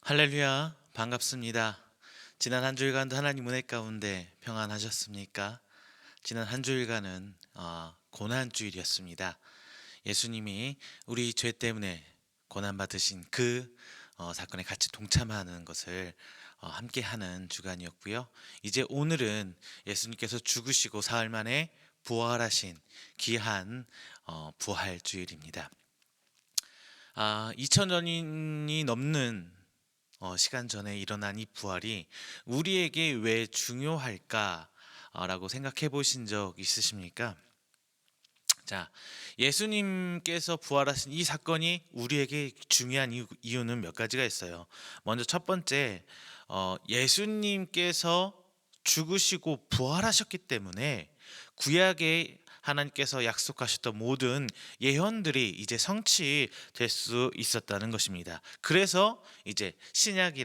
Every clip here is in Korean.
할렐루야, 반갑습니다. 지난 한 주일간도 하나님 은혜 가운데 평안하셨습니까? 지난 한 주일간은 고난 주일이었습니다. 예수님이 우리 죄 때문에 고난 받으신 그 사건에 같이 동참하는 것을 함께하는 주간이었고요. 이제 오늘은 예수님께서 죽으시고 사흘 만에 부활하신 귀한 부활 주일입니다. 2000년이 넘는 시간 전에 일어난 이 부활이 우리에게 왜 중요할까라고 생각해 보신 적 있으십니까? 자, 예수님께서 부활하신 이 사건이 우리에게 중요한 이유는 몇 가지가 있어요. 먼저 첫 번째, 예수님께서 죽으시고 부활하셨기 때문에 구약에 하나님께서 약속하셨던 모든 예언들이 이제 성취될 수 있었다는 것입니다. 그래서 이제 신약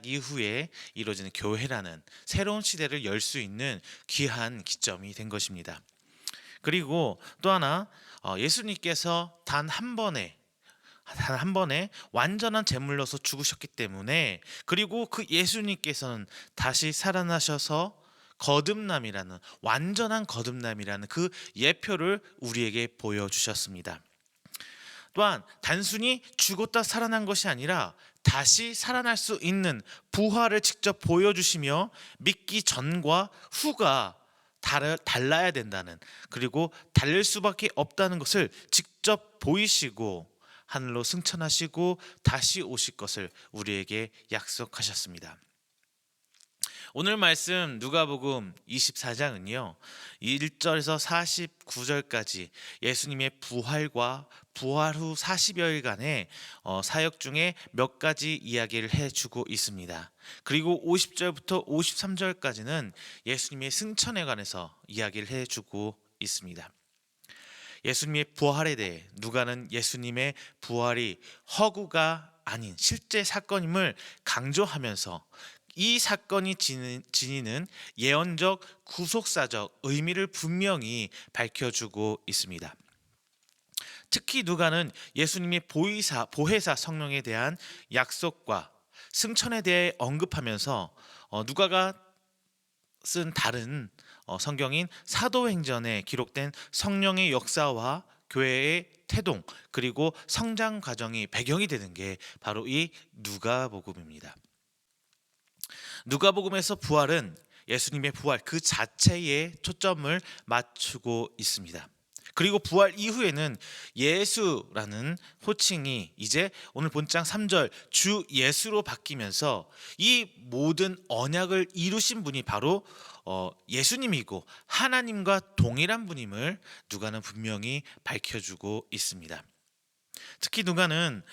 이후에 이루어지는 교회라는 새로운 시대를 열 수 있는 귀한 기점이 된 것입니다. 그리고 또 하나, 예수님께서 단 한 번에 완전한 제물로서 죽으셨기 때문에, 그리고 그 예수님께서는 다시 살아나셔서 완전한 거듭남이라는 그 예표를 우리에게 보여주셨습니다. 또한 단순히 죽었다 살아난 것이 아니라 다시 살아날 수 있는 부활을 직접 보여주시며, 믿기 전과 후가 달라야 된다는, 그리고 달릴 수밖에 없다는 것을 직접 보이시고 하늘로 승천하시고 다시 오실 것을 우리에게 약속하셨습니다. 오늘 말씀 누가복음 24장은요. 1절에서 49절까지 예수님의 부활과 부활 후 40여일간의 사역 중에 몇 가지 이야기를 해주고 있습니다. 그리고 50절부터 53절까지는 예수님의 승천에 관해서 이야기를 해주고 있습니다. 예수님의 부활에 대해 누가는 예수님의 부활이 허구가 아닌 실제 사건임을 강조하면서 이 사건이 지니는 예언적 구속사적 의미를 분명히 밝혀주고 있습니다. 특히 누가는 예수님의 보혜사 성령에 대한 약속과 승천에 대해 언급하면서 누가가 쓴 다른 성경인 사도행전에 기록된 성령의 역사와 교회의 태동, 그리고 성장 과정이 배경이 되는 게 바로 이 누가복음입니다. 누가복음에서 부활은 예수님의 부활 그 자체에 초점을 맞추고 있습니다. 그리고 부활 이후에는 예수라는 호칭이 이제 오늘 본장 3절 주 예수로 바뀌면서 이 모든 언약을 이루신 분이 바로 예수님이고 하나님과 동일한 분임을 누가는 분명히 밝혀주고 있습니다. 특히 누가는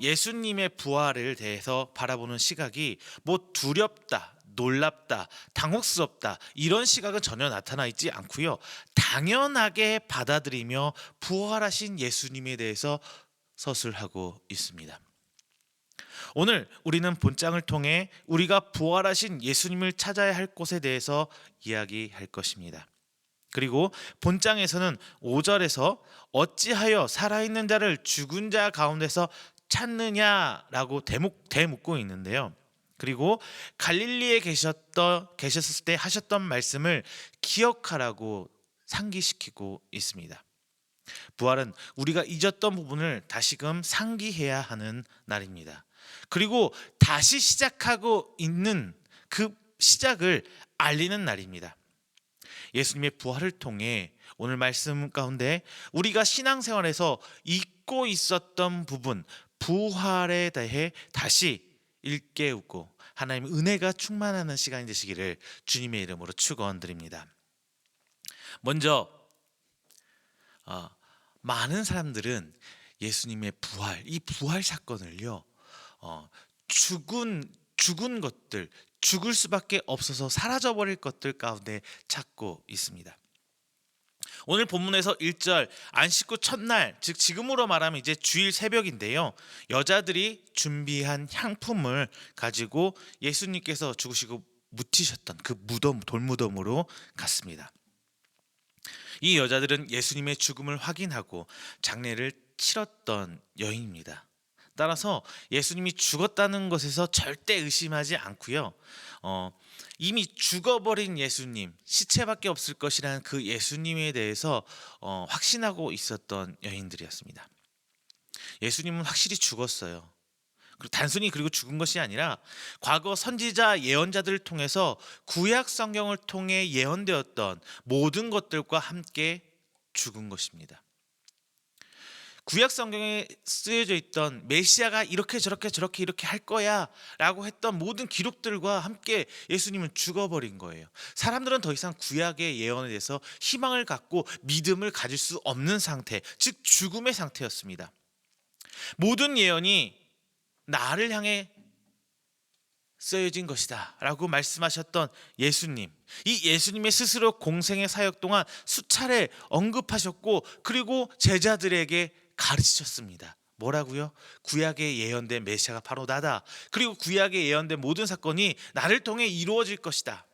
예수님의 부활을 대해서 바라보는 시각이 뭐 두렵다, 놀랍다, 당혹스럽다 이런 시각은 전혀 나타나 있지 않고요. 당연하게 받아들이며 부활하신 예수님에 대해서 서술하고 있습니다. 오늘 우리는 본장을 통해 우리가 부활하신 예수님을 찾아야 할 곳에 대해서 이야기할 것입니다. 그리고 본장에서는 5절에서 어찌하여 살아있는 자를 죽은 자 가운데서 찾느냐라고 대묻고 있는데요. 그리고 갈릴리에 계셨을 때 하셨던 말씀을 기억하라고 상기시키고 있습니다. 부활은 우리가 잊었던 부분을 다시금 상기해야 하는 날입니다. 그리고 다시 시작하고 있는 그 시작을 알리는 날입니다. 예수님의 부활을 통해 오늘 말씀 가운데 우리가 신앙생활에서 잊고 있었던 부분, 부활에 대해 다시 일깨우고 하나님의 은혜가 충만하는 시간이 되시기를 주님의 이름으로 축원드립니다. 먼저 많은 사람들은 예수님의 부활, 이 부활 사건을요, 죽은 것들, 죽을 수밖에 없어서 사라져버릴 것들 가운데 찾고 있습니다. 오늘 본문에서 1절 안식 후 첫날, 즉 지금으로 말하면 이제 주일 새벽인데요. 여자들이 준비한 향품을 가지고 예수님께서 죽으시고 묻히셨던 그 돌무덤으로 갔습니다. 이 여자들은 예수님의 죽음을 확인하고 장례를 치렀던 여인입니다. 따라서 예수님이 죽었다는 것에서 절대 의심하지 않고요. 이미 죽어버린 예수님, 시체밖에 없을 것이라는 그 예수님에 대해서 확신하고 있었던 여인들이었습니다. 예수님은 확실히 죽었어요. 그리고 죽은 것이 아니라 과거 선지자 예언자들을 통해서 구약 성경을 통해 예언되었던 모든 것들과 함께 죽은 것입니다. 구약 성경에 쓰여져 있던 메시아가 이렇게 이렇게 할 거야 라고 했던 모든 기록들과 함께 예수님은 죽어버린 거예요. 사람들은 더 이상 구약의 예언에 대해서 희망을 갖고 믿음을 가질 수 없는 상태, 즉 죽음의 상태였습니다. 모든 예언이 나를 향해 쓰여진 것이다 라고 말씀하셨던 예수님, 이 예수님의 스스로 공생의 사역 동안 수차례 언급하셨고, 그리고 제자들에게 가르치셨습니다. 뭐라고요? 구약에 예언된 메시아가 바로 나다. 그리고 구약에 예언된 모든 사건이 나를 통해 이루어질 것이다.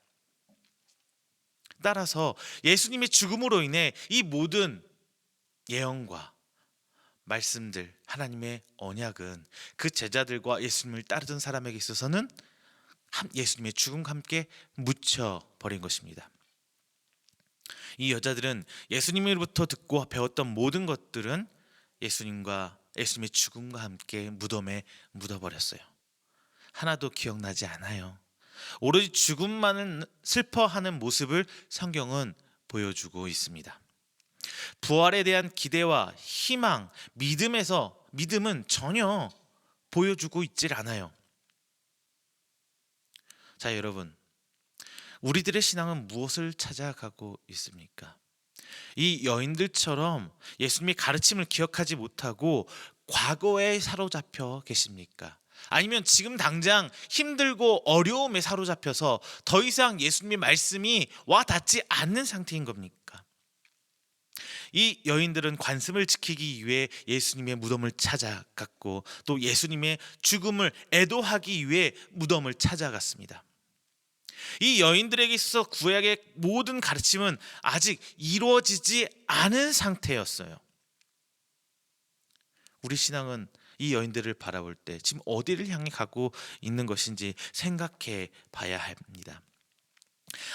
따라서 예수님의 죽음으로 인해 이 모든 예언과 말씀들, 하나님의 언약은 그 제자들과 예수님을 따르던 사람에게 있어서는 예수님의 죽음과 함께 묻혀버린 것입니다. 이 여자들은 예수님으로부터 듣고 배웠던 모든 것들은 예수님의 죽음과 함께 무덤에 묻어버렸어요. 하나도 기억나지 않아요. 오로지 죽음만을 슬퍼하는 모습을 성경은 보여주고 있습니다. 부활에 대한 기대와 희망, 믿음은 전혀 보여주고 있질 않아요. 자, 여러분, 우리들의 신앙은 무엇을 찾아가고 있습니까? 이 여인들처럼 예수님의 가르침을 기억하지 못하고 과거에 사로잡혀 계십니까? 아니면 지금 당장 힘들고 어려움에 사로잡혀서 더 이상 예수님의 말씀이 와 닿지 않는 상태인 겁니까? 이 여인들은 관습을 지키기 위해 예수님의 무덤을 찾아갔고, 또 예수님의 죽음을 애도하기 위해 무덤을 찾아갔습니다. 이 여인들에게 있어서 구약의 모든 가르침은 아직 이루어지지 않은 상태였어요. 우리 신앙은 이 여인들을 바라볼 때 지금 어디를 향해 가고 있는 것인지 생각해 봐야 합니다.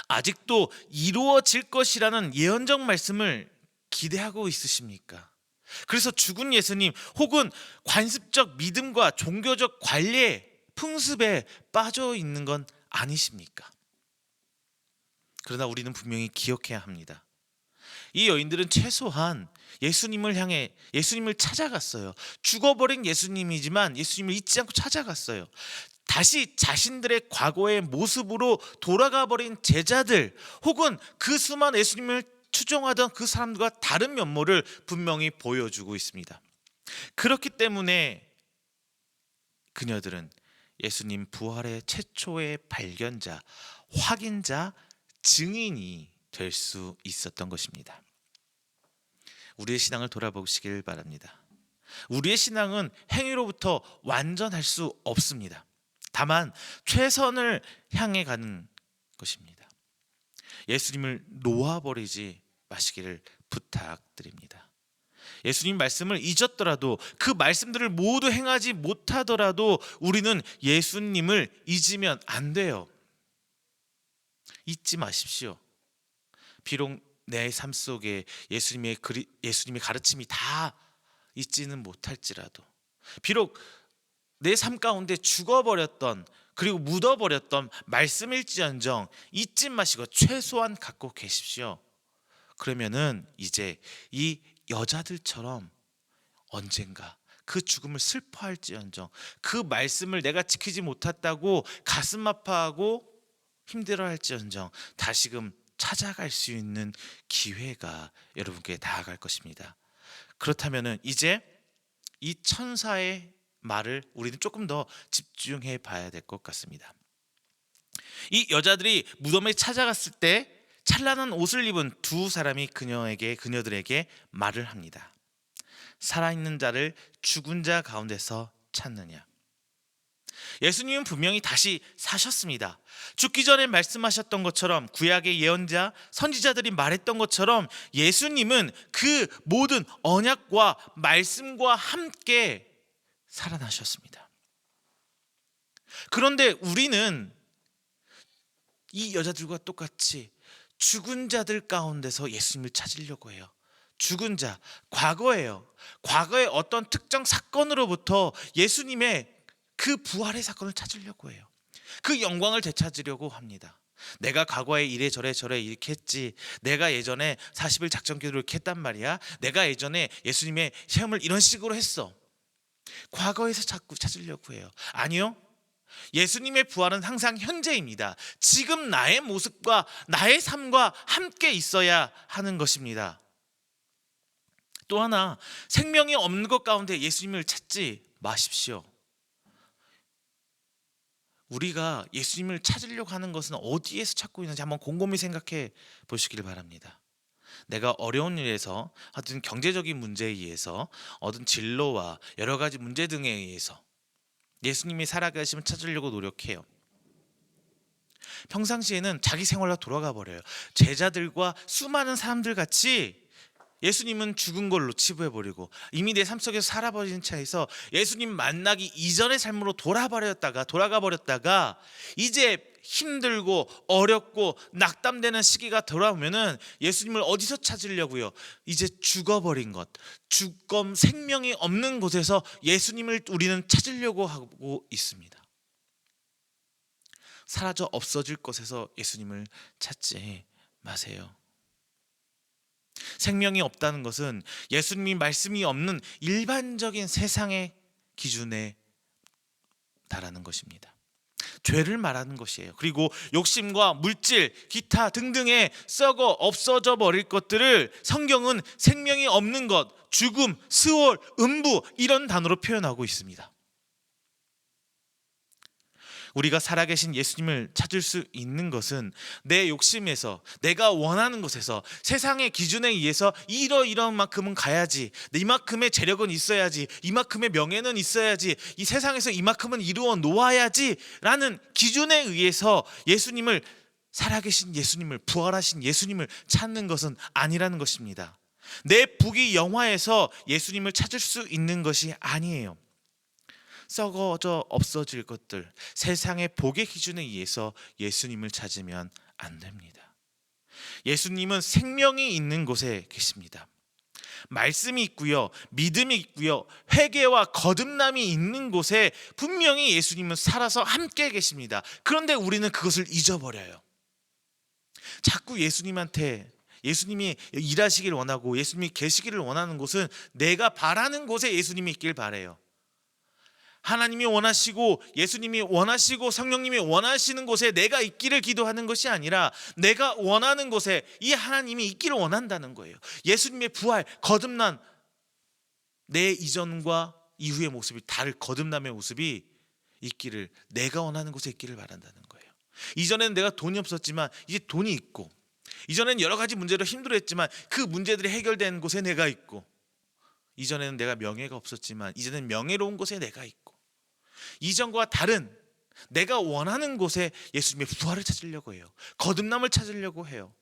아직도 이루어질 것이라는 예언적 말씀을 기대하고 있으십니까? 그래서 죽은 예수님 혹은 관습적 믿음과 종교적 관례, 풍습에 빠져 있는 건 아니십니까? 그러나 우리는 분명히 기억해야 합니다. 이 여인들은 최소한 예수님을 찾아갔어요. 죽어버린 예수님이지만 예수님을 잊지 않고 찾아갔어요. 다시 자신들의 과거의 모습으로 돌아가 버린 제자들 혹은 그 수많은 예수님을 추종하던 그 사람들과 다른 면모를 분명히 보여주고 있습니다. 그렇기 때문에 그녀들은 예수님 부활의 최초의 발견자, 확인자, 증인이 될 수 있었던 것입니다. 우리의 신앙을 돌아보시길 바랍니다. 우리의 신앙은 행위로부터 완전할 수 없습니다. 다만 최선을 향해 가는 것입니다. 예수님을 놓아버리지 마시기를 부탁드립니다. 예수님 말씀을 잊었더라도, 그 말씀들을 모두 행하지 못하더라도 우리는 예수님을 잊으면 안 돼요. 잊지 마십시오. 비록 내 삶 속에 예수님의 가르침이 다 잊지는 못할지라도, 비록 내 삶 가운데 죽어버렸던 그리고 묻어버렸던 말씀일지언정 잊지 마시고 최소한 갖고 계십시오. 그러면은 이제 이 여자들처럼 언젠가 그 죽음을 슬퍼할지언정, 그 말씀을 내가 지키지 못했다고 가슴 아파하고 힘들어할지언정 다시금 찾아갈 수 있는 기회가 여러분께 다가갈 것입니다. 그렇다면은 이제 이 천사의 말을 우리는 조금 더 집중해 봐야 될 것 같습니다. 이 여자들이 무덤에 찾아갔을 때 찬란한 옷을 입은 두 사람이 그녀들에게 말을 합니다. 살아있는 자를 죽은 자 가운데서 찾느냐? 예수님은 분명히 다시 사셨습니다. 죽기 전에 말씀하셨던 것처럼, 구약의 예언자, 선지자들이 말했던 것처럼 예수님은 그 모든 언약과 말씀과 함께 살아나셨습니다. 그런데 우리는 이 여자들과 똑같이 죽은 자들 가운데서 예수님을 찾으려고 해요. 죽은 자, 과거예요. 과거의 어떤 특정 사건으로부터 예수님의 그 부활의 사건을 찾으려고 해요. 그 영광을 되찾으려고 합니다. 내가 과거에 이래저래 이렇게 했지. 내가 예전에 40일 작전기도를 이렇게 했단 말이야. 내가 예전에 예수님의 시험을 이런 식으로 했어. 과거에서 자꾸 찾으려고 해요. 아니요. 예수님의 부활은 항상 현재입니다. 지금 나의 모습과 나의 삶과 함께 있어야 하는 것입니다. 또 하나, 생명이 없는 것 가운데 예수님을 찾지 마십시오. 우리가 예수님을 찾으려고 하는 것은 어디에서 찾고 있는지 한번 곰곰이 생각해 보시길 바랍니다. 내가 어려운 일에서, 하여튼 경제적인 문제에 의해서, 얻은 진로와 여러 가지 문제 등에 의해서 예수님이 살아계심을 찾으려고 노력해요. 평상시에는 자기 생활로 돌아가 버려요. 제자들과 수많은 사람들 같이 예수님은 죽은 걸로 치부해버리고 이미 내 삶 속에서 살아버린 차에서 예수님 만나기 이전의 삶으로 돌아가 버렸다가 이제 힘들고 어렵고 낙담되는 시기가 돌아오면은 예수님을 어디서 찾으려고요? 이제 죽어버린 것, 죽검 생명이 없는 곳에서 예수님을 우리는 찾으려고 하고 있습니다. 사라져 없어질 곳에서 예수님을 찾지 마세요. 생명이 없다는 것은 예수님이 말씀이 없는 일반적인 세상의 기준에 달하는 것입니다. 죄를 말하는 것이에요. 그리고 욕심과 물질, 기타 등등의 썩어 없어져 버릴 것들을 성경은 생명이 없는 것, 죽음, 스월, 음부 이런 단어로 표현하고 있습니다. 우리가 살아계신 예수님을 찾을 수 있는 것은 내 욕심에서, 내가 원하는 것에서, 세상의 기준에 의해서 이런 만큼은 가야지, 이만큼의 재력은 있어야지, 이만큼의 명예는 있어야지, 이 세상에서 이만큼은 이루어 놓아야지 라는 기준에 의해서 예수님을, 살아계신 예수님을, 부활하신 예수님을 찾는 것은 아니라는 것입니다. 내 부귀 영화에서 예수님을 찾을 수 있는 것이 아니에요. 썩어져 없어질 것들, 세상의 복의 기준에 의해서 예수님을 찾으면 안 됩니다. 예수님은 생명이 있는 곳에 계십니다. 말씀이 있고요, 믿음이 있고요, 회개와 거듭남이 있는 곳에 분명히 예수님은 살아서 함께 계십니다. 그런데 우리는 그것을 잊어버려요. 자꾸 예수님이 일하시길 원하고 예수님이 계시기를 원하는 곳은 내가 바라는 곳에 예수님이 있길 바라요. 하나님이 원하시고 예수님이 원하시고 성령님이 원하시는 곳에 내가 있기를 기도하는 것이 아니라 내가 원하는 곳에 이 하나님이 있기를 원한다는 거예요. 예수님의 부활, 거듭난 내 이전과 이후의 모습이 다를 거듭남의 모습이 있기를, 내가 원하는 곳에 있기를 바란다는 거예요. 이전에는 내가 돈이 없었지만 이제 돈이 있고, 이전에는 여러 가지 문제로 힘들어했지만 그 문제들이 해결된 곳에 내가 있고, 이전에는 내가 명예가 없었지만 이제는 명예로운 곳에 내가 있고, 이전과 다른 내가 원하는 곳에 예수님의 부활을 찾으려고 해요. 거듭남을 찾으려고 해요.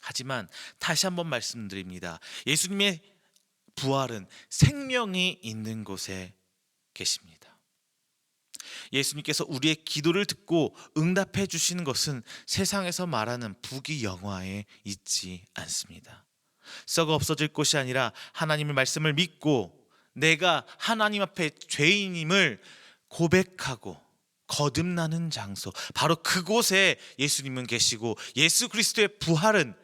하지만 다시 한번 말씀드립니다. 예수님의 부활은 생명이 있는 곳에 계십니다. 예수님께서 우리의 기도를 듣고 응답해 주시는 것은 세상에서 말하는 부귀 영화에 있지 않습니다. 썩어 없어질 것이 아니라 하나님의 말씀을 믿고 내가 하나님 앞에 죄인임을 고백하고 거듭나는 장소, 바로 그곳에 예수님은 계시고 예수 그리스도의 부활은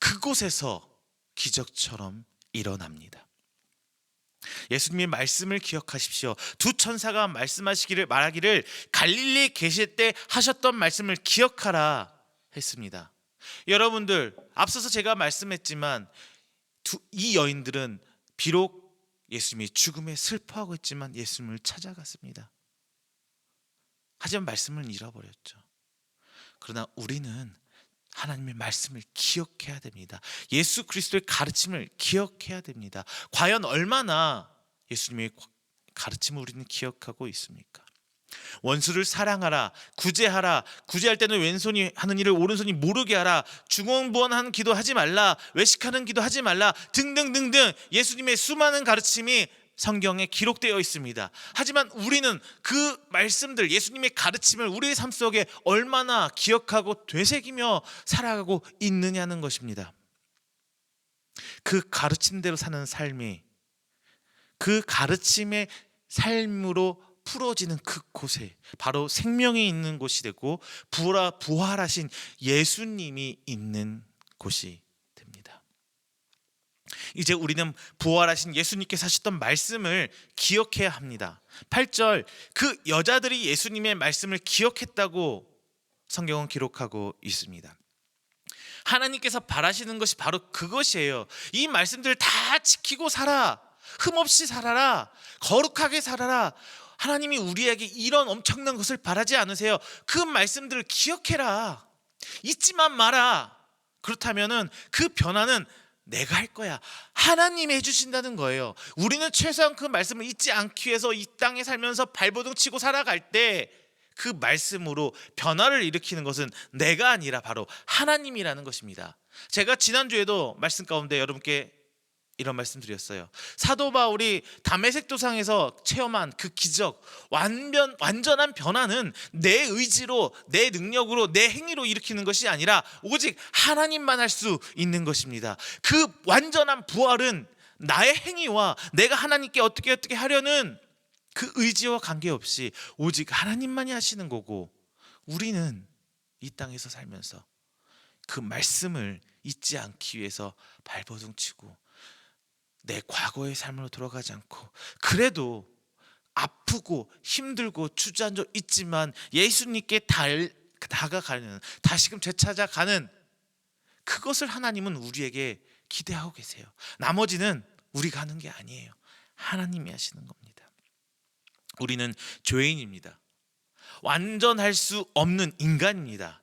그곳에서 기적처럼 일어납니다. 예수님의 말씀을 기억하십시오. 두 천사가 말하기를 갈릴리에 계실 때 하셨던 말씀을 기억하라 했습니다. 여러분들, 앞서서 제가 말씀했지만 이 여인들은 비록 예수님이 죽음에 슬퍼하고 있지만 예수님을 찾아갔습니다. 하지만 말씀을 잃어버렸죠. 그러나 우리는 하나님의 말씀을 기억해야 됩니다. 예수 그리스도의 가르침을 기억해야 됩니다. 과연 얼마나 예수님의 가르침을 우리는 기억하고 있습니까? 원수를 사랑하라, 구제하라, 구제할 때는 왼손이 하는 일을 오른손이 모르게 하라, 중언부언하는 기도하지 말라, 외식하는 기도하지 말라 등등등등 예수님의 수많은 가르침이 성경에 기록되어 있습니다. 하지만 우리는 그 말씀들, 예수님의 가르침을 우리의 삶 속에 얼마나 기억하고 되새기며 살아가고 있느냐는 것입니다. 그 가르침대로 사는 삶이 그 가르침의 삶으로 풀어지는 그곳에 바로 생명이 있는 곳이 되고 부활하신 예수님이 있는 곳이 됩니다. 이제 우리는 부활하신 예수님께서 하셨던 말씀을 기억해야 합니다. 8절, 그 여자들이 예수님의 말씀을 기억했다고 성경은 기록하고 있습니다. 하나님께서 바라시는 것이 바로 그것이에요. 이 말씀들을 다 지키고 살아, 흠없이 살아라, 거룩하게 살아라. 하나님이 우리에게 이런 엄청난 것을 바라지 않으세요. 그 말씀들을 기억해라, 잊지만 마라. 그렇다면은 그 변화는 내가 할 거야, 하나님이 해주신다는 거예요. 우리는 최소한 그 말씀을 잊지 않기 위해서 이 땅에 살면서 발버둥 치고 살아갈 때 그 말씀으로 변화를 일으키는 것은 내가 아니라 바로 하나님이라는 것입니다. 제가 지난주에도 말씀 가운데 여러분께 이런 말씀 드렸어요. 사도 바울이 다메섹 도상에서 체험한 그 기적, 완전한 변화는 내 의지로, 내 능력으로, 내 행위로 일으키는 것이 아니라 오직 하나님만 할 수 있는 것입니다. 그 완전한 부활은 나의 행위와 내가 하나님께 어떻게 하려는 그 의지와 관계없이 오직 하나님만이 하시는 거고, 우리는 이 땅에서 살면서 그 말씀을 잊지 않기 위해서 발버둥 치고 내 과거의 삶으로 돌아가지 않고, 그래도 아프고 힘들고 주저앉아 있지만 예수님께 다가가는, 다시금 되찾아가는 그것을 하나님은 우리에게 기대하고 계세요. 나머지는 우리가 하는 게 아니에요. 하나님이 하시는 겁니다. 우리는 죄인입니다. 완전할 수 없는 인간입니다.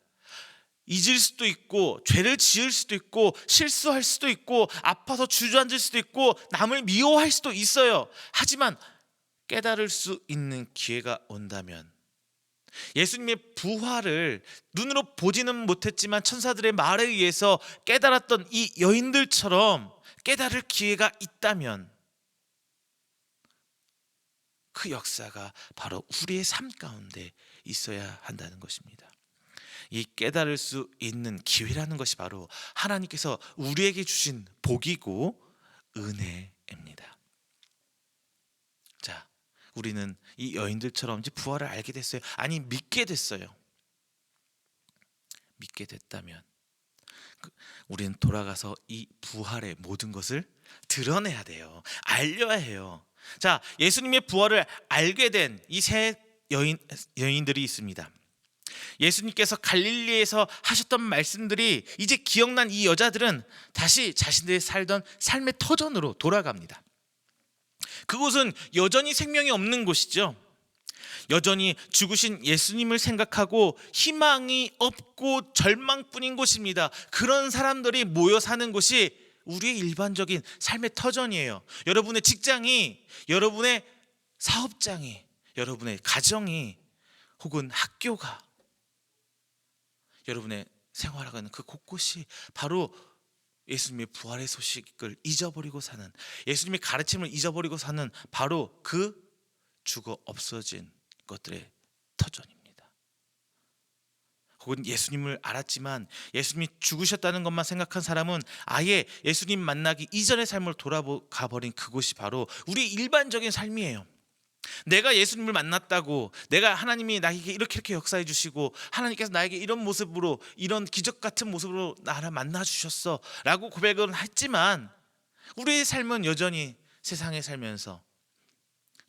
잊을 수도 있고, 죄를 지을 수도 있고, 실수할 수도 있고, 아파서 주저앉을 수도 있고, 남을 미워할 수도 있어요. 하지만 깨달을 수 있는 기회가 온다면, 예수님의 부활을 눈으로 보지는 못했지만 천사들의 말에 의해서 깨달았던 이 여인들처럼 깨달을 기회가 있다면, 그 역사가 바로 우리의 삶 가운데 있어야 한다는 것입니다. 이 깨달을 수 있는 기회라는 것이 바로 하나님께서 우리에게 주신 복이고 은혜입니다. 자, 우리는 이 여인들처럼 이제 부활을 알게 됐어요. 아니, 믿게 됐어요. 믿게 됐다면 우리는 돌아가서 이 부활의 모든 것을 드러내야 돼요. 알려야 해요. 자, 예수님의 부활을 알게 된 이 세 여인들이 있습니다. 예수님께서 갈릴리에서 하셨던 말씀들이 이제 기억난 이 여자들은 다시 자신들이 살던 삶의 터전으로 돌아갑니다. 그곳은 여전히 생명이 없는 곳이죠. 여전히 죽으신 예수님을 생각하고 희망이 없고 절망뿐인 곳입니다. 그런 사람들이 모여 사는 곳이 우리의 일반적인 삶의 터전이에요. 여러분의 직장이, 여러분의 사업장이, 여러분의 가정이, 혹은 학교가, 여러분의 생활하는 그 곳곳이 바로 예수님의 부활의 소식을 잊어버리고 사는, 예수님의 가르침을 잊어버리고 사는 바로 그 죽어 없어진 것들의 터전입니다. 혹은 예수님을 알았지만 예수님이 죽으셨다는 것만 생각한 사람은 아예 예수님 만나기 이전의 삶을 돌아가 버린 그곳이 바로 우리 일반적인 삶이에요. 내가 예수님을 만났다고, 내가 하나님이 나에게 이렇게 역사해 주시고 하나님께서 나에게 이런 모습으로, 이런 기적 같은 모습으로 나를 만나 주셨어 라고 고백은 했지만, 우리의 삶은 여전히 세상에 살면서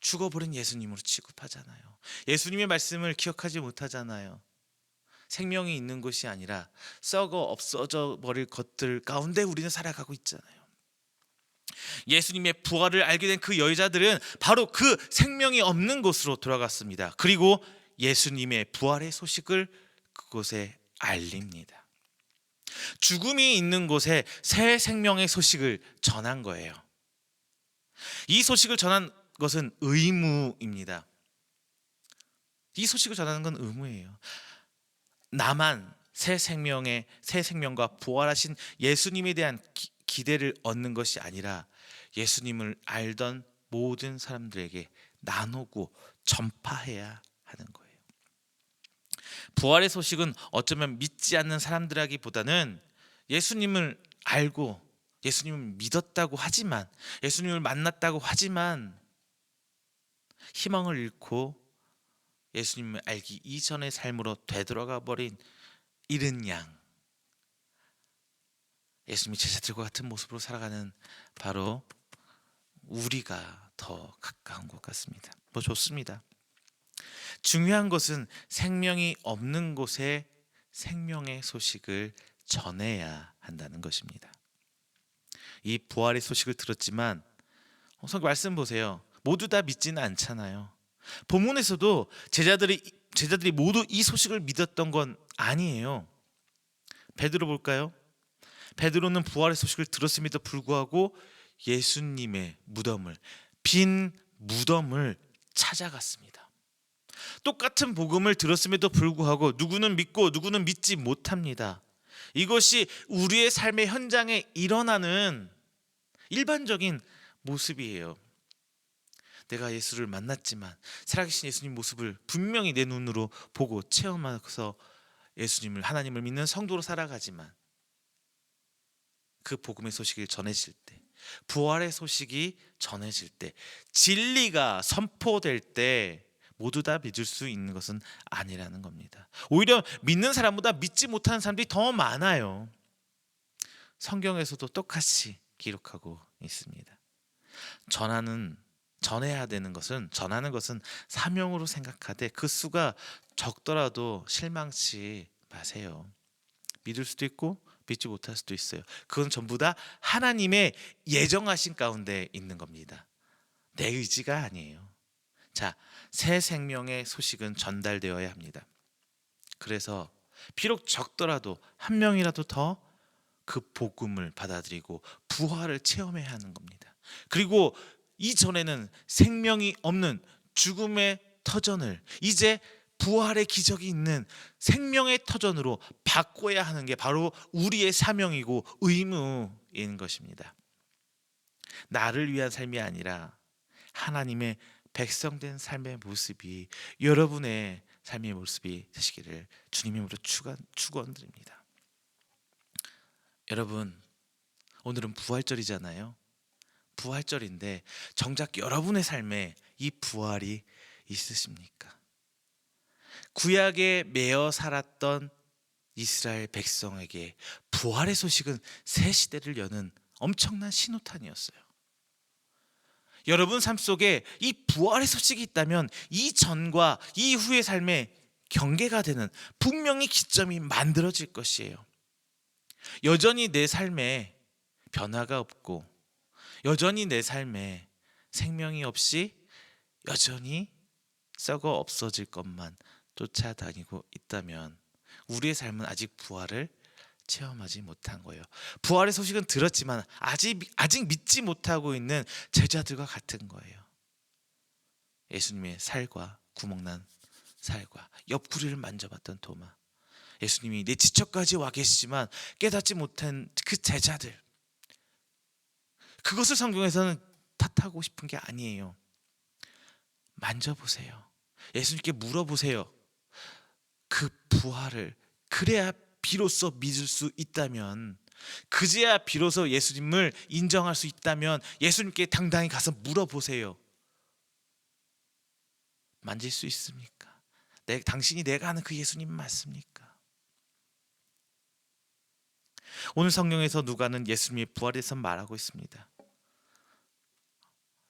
죽어버린 예수님으로 취급하잖아요. 예수님의 말씀을 기억하지 못하잖아요. 생명이 있는 것이 아니라 썩어 없어져 버릴 것들 가운데 우리는 살아가고 있잖아요. 예수님의 부활을 알게 된 그 여자들은 바로 그 생명이 없는 곳으로 돌아갔습니다. 그리고 예수님의 부활의 소식을 그곳에 알립니다. 죽음이 있는 곳에 새 생명의 소식을 전한 거예요. 이 소식을 전한 것은 의무입니다. 이 소식을 전하는 건 의무예요. 나만 새 생명과 부활하신 예수님에 대한 기대를 얻는 것이 아니라 예수님을 알던 모든 사람들에게 나누고 전파해야 하는 거예요. 부활의 소식은 어쩌면 믿지 않는 사람들하기보다는 예수님을 알고 예수님을 믿었다고 하지만, 예수님을 만났다고 하지만 희망을 잃고 예수님을 알기 이전의 삶으로 되돌아가 버린 잃은 양, 예수님의 제자들과 같은 모습으로 살아가는 바로 우리가 더 가까운 것 같습니다. 뭐 좋습니다. 중요한 것은 생명이 없는 곳에 생명의 소식을 전해야 한다는 것입니다. 이 부활의 소식을 들었지만 성경 말씀 보세요. 모두 다 믿지는 않잖아요. 본문에서도 제자들이 모두 이 소식을 믿었던 건 아니에요. 베드로 볼까요? 베드로는 부활의 소식을 들었음에도 불구하고 예수님의 무덤을, 빈 무덤을 찾아갔습니다. 똑같은 복음을 들었음에도 불구하고 누구는 믿고 누구는 믿지 못합니다. 이것이 우리의 삶의 현장에 일어나는 일반적인 모습이에요. 내가 예수를 만났지만 살아계신 예수님 모습을 분명히 내 눈으로 보고 체험해서 예수님을, 하나님을 믿는 성도로 살아가지만 그 복음의 소식이 전해질 때, 부활의 소식이 전해질 때, 진리가 선포될 때 모두 다 믿을 수 있는 것은 아니라는 겁니다. 오히려 믿는 사람보다 믿지 못하는 사람들이 더 많아요. 성경에서도 똑같이 기록하고 있습니다. 전해야 되는 것은, 전하는 것은 사명으로 생각하되 그 수가 적더라도 실망치 마세요. 믿을 수도 있고 믿지 못할 수도 있어요. 그건 전부 다 하나님의 예정하신 가운데 있는 겁니다. 내 의지가 아니에요. 자, 새 생명의 소식은 전달되어야 합니다. 그래서 비록 적더라도 한 명이라도 더 그 복음을 받아들이고 부활을 체험해야 하는 겁니다. 그리고 이전에는 생명이 없는 죽음의 터전을 이제 부활의 기적이 있는 생명의 터전으로 바꿔야 하는 게 바로 우리의 사명이고 의무인 것입니다. 나를 위한 삶이 아니라 하나님의 백성된 삶의 모습이, 여러분의 삶의 모습이 되시기를 주님의 이름으로 축원드립니다. 여러분, 오늘은 부활절이잖아요. 부활절인데 정작 여러분의 삶에 이 부활이 있으십니까? 구약에 매여 살았던 이스라엘 백성에게 부활의 소식은 새 시대를 여는 엄청난 신호탄이었어요. 여러분 삶 속에 이 부활의 소식이 있다면 이전과 이후의 삶에 경계가 되는 분명히 기점이 만들어질 것이에요. 여전히 내 삶에 변화가 없고 여전히 내 삶에 생명이 없이 여전히 썩어 없어질 것만 쫓아다니고 있다면 우리의 삶은 아직 부활을 체험하지 못한 거예요. 부활의 소식은 들었지만 아직 믿지 못하고 있는 제자들과 같은 거예요. 예수님의 살과 구멍난 살과 옆구리를 만져봤던 도마, 예수님이 내 지척까지 와 계시지만 깨닫지 못한 그 제자들, 그것을 성경에서는 탓하고 싶은 게 아니에요. 만져보세요. 예수님께 물어보세요. 그 부활을, 그래야 비로소 믿을 수 있다면, 그제야 비로소 예수님을 인정할 수 있다면 예수님께 당당히 가서 물어보세요. 만질 수 있습니까? 당신이 내가 아는 그 예수님 맞습니까? 오늘 성경에서 누가는 예수님의 부활에 대해서 말하고 있습니다.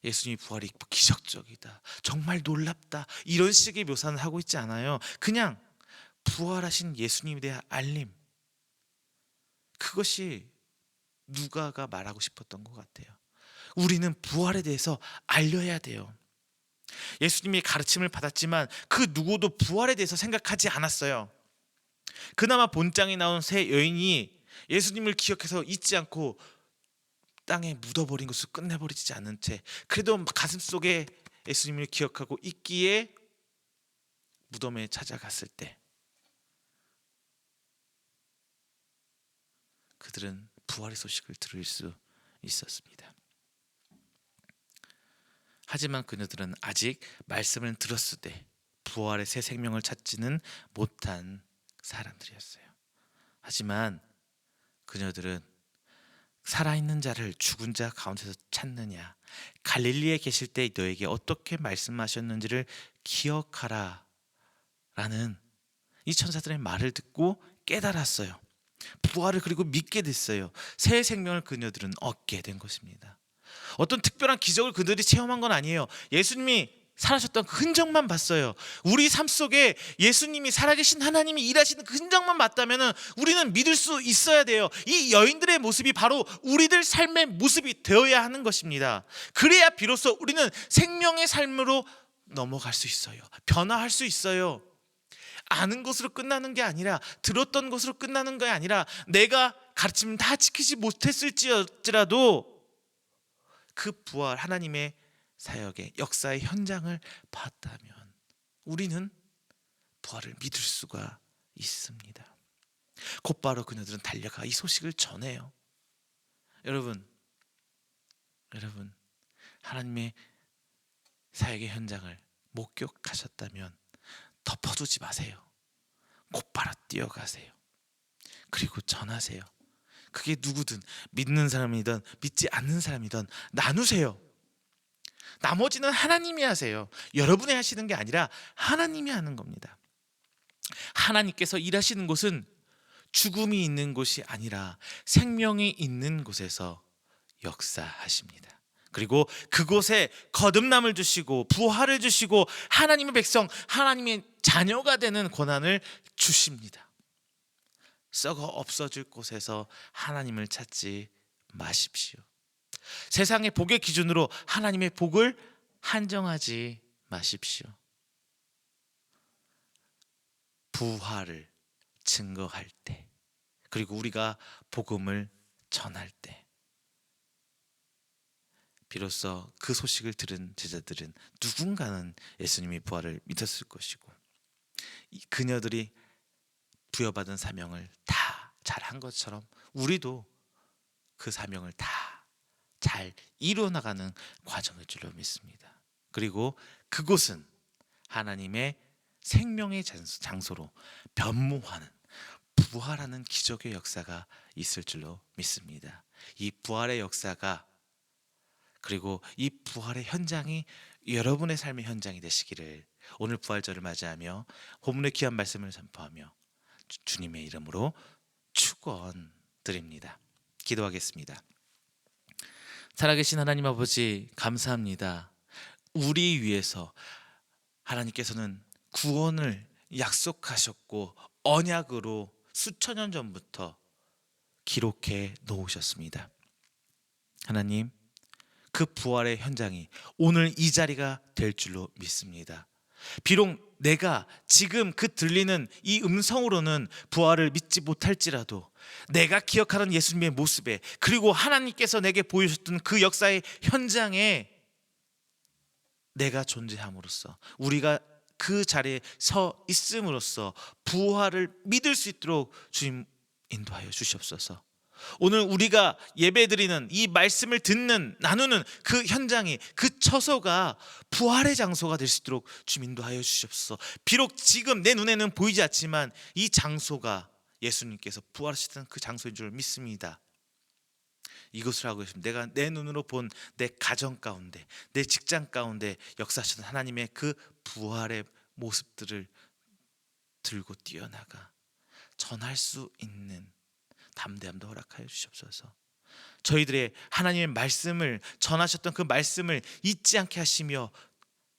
예수님의 부활이 기적적이다, 정말 놀랍다, 이런 식의 묘사는 하고 있지 않아요. 그냥 부활하신 예수님에 대한 알림, 그것이 누가가 말하고 싶었던 것 같아요. 우리는 부활에 대해서 알려야 돼요. 예수님의 가르침을 받았지만 그 누구도 부활에 대해서 생각하지 않았어요. 그나마 본장에 나온 세 여인이 예수님을 기억해서 잊지 않고 땅에 묻어버린 것을 끝내버리지 않은 채 그래도 가슴속에 예수님을 기억하고 있기에 무덤에 찾아갔을 때 그들은 부활의 소식을 들을 수 있었습니다. 하지만 그녀들은 아직 말씀을 들었을 때 부활의 새 생명을 찾지는 못한 사람들이었어요. 하지만 그녀들은 살아있는 자를 죽은 자 가운데서 찾느냐, 갈릴리에 계실 때 너에게 어떻게 말씀하셨는지를 기억하라 라는 이 천사들의 말을 듣고 깨달았어요. 부활을 그리고 믿게 됐어요. 새 생명을 그녀들은 얻게 된 것입니다. 어떤 특별한 기적을 그들이 체험한 건 아니에요. 예수님이 살아셨던 그 흔적만 봤어요. 우리 삶 속에 예수님이 살아계신 하나님이 일하시는 그 흔적만 봤다면 우리는 믿을 수 있어야 돼요. 이 여인들의 모습이 바로 우리들 삶의 모습이 되어야 하는 것입니다. 그래야 비로소 우리는 생명의 삶으로 넘어갈 수 있어요. 변화할 수 있어요. 아는 것으로 끝나는 게 아니라, 들었던 것으로 끝나는 게 아니라, 내가 가르침을 다 지키지 못했을지라도 그 부활, 하나님의 사역의 역사의 현장을 봤다면 우리는 부활을 믿을 수가 있습니다. 곧바로 그녀들은 달려가 이 소식을 전해요. 여러분, 하나님의 사역의 현장을 목격하셨다면 덮어두지 마세요. 곧바로 뛰어가세요. 그리고 전하세요. 그게 누구든, 믿는 사람이든 믿지 않는 사람이든 나누세요. 나머지는 하나님이 하세요. 여러분이 하시는 게 아니라 하나님이 하는 겁니다. 하나님께서 일하시는 곳은 죽음이 있는 곳이 아니라 생명이 있는 곳에서 역사하십니다. 그리고 그곳에 거듭남을 주시고 부활을 주시고 하나님의 백성, 하나님의 자녀가 되는 권한을 주십니다. 썩어 없어질 곳에서 하나님을 찾지 마십시오. 세상의 복의 기준으로 하나님의 복을 한정하지 마십시오. 부활을 증거할 때, 그리고 우리가 복음을 전할 때 비로소 그 소식을 들은 제자들은 누군가는 예수님이 부활을 믿었을 것이고, 그녀들이 부여받은 사명을 다 잘한 것처럼 우리도 그 사명을 다 잘 이루어나가는 과정일 줄로 믿습니다. 그리고 그곳은 하나님의 생명의 장소로 변모하는, 부활하는 기적의 역사가 있을 줄로 믿습니다. 이 부활의 역사가, 그리고 이 부활의 현장이 여러분의 삶의 현장이 되시기를 오늘 부활절을 맞이하며 본문의 귀한 말씀을 선포하며 주님의 이름으로 축원드립니다. 기도하겠습니다. 살아계신 하나님 아버지, 감사합니다. 우리 위해서 하나님께서는 구원을 약속하셨고 언약으로 수천 년 전부터 기록해 놓으셨습니다. 하나님, 그 부활의 현장이 오늘 이 자리가 될 줄로 믿습니다. 비록 내가 지금 그 들리는 이 음성으로는 부활을 믿지 못할지라도 내가 기억하는 예수님의 모습에, 그리고 하나님께서 내게 보여주셨던 그 역사의 현장에 내가 존재함으로써, 우리가 그 자리에 서 있음으로써 부활을 믿을 수 있도록 주님 인도하여 주시옵소서. 오늘 우리가 예배드리는 이 말씀을 듣는, 나누는 그 현장이, 그 처소가 부활의 장소가 될 수 있도록 주님 인도하여 주시옵소서. 비록 지금 내 눈에는 보이지 않지만 이 장소가 예수님께서 부활하셨던 그 장소인 줄 믿습니다. 이것을 하고 있습니다. 내가 내 눈으로 본 내 가정 가운데, 내 직장 가운데 역사하셨던 하나님의 그 부활의 모습들을 들고 뛰어나가 전할 수 있는 담대함도 허락하여 주시옵소서. 저희들의 하나님의 말씀을 전하셨던 그 말씀을 잊지 않게 하시며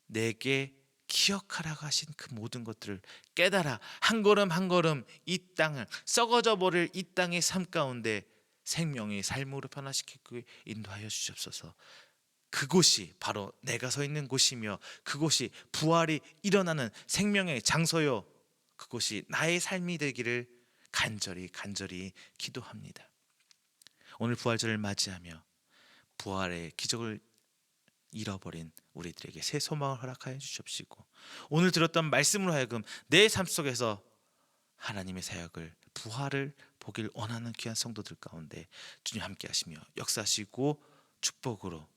내게 기억하라고 하신 그 모든 것들을 깨달아 한 걸음 한 걸음 이 땅을, 썩어져 버릴 이 땅의 삶 가운데 생명의 삶으로 변화시키고 인도하여 주시옵소서. 그곳이 바로 내가 서 있는 곳이며 그곳이 부활이 일어나는 생명의 장소요, 그곳이 나의 삶이 되기를 간절히 기도합니다. 오늘 부활절을 맞이하며 부활의 기적을 잃어버린 우리들에게 새 소망을 허락하여 주시옵시고, 오늘 들었던 말씀으로 하여금 내 삶 속에서 하나님의 사역을, 부활을 보길 원하는 귀한 성도들 가운데 주님 함께 하시며 역사하시고 축복으로,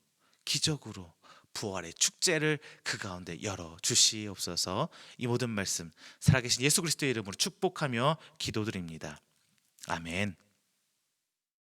기적으로, 부활의 축제를 그 가운데 열어 주시옵소서. 이 모든 말씀 살아계신 예수 그리스도의 이름으로 축복하며 기도드립니다. 아멘.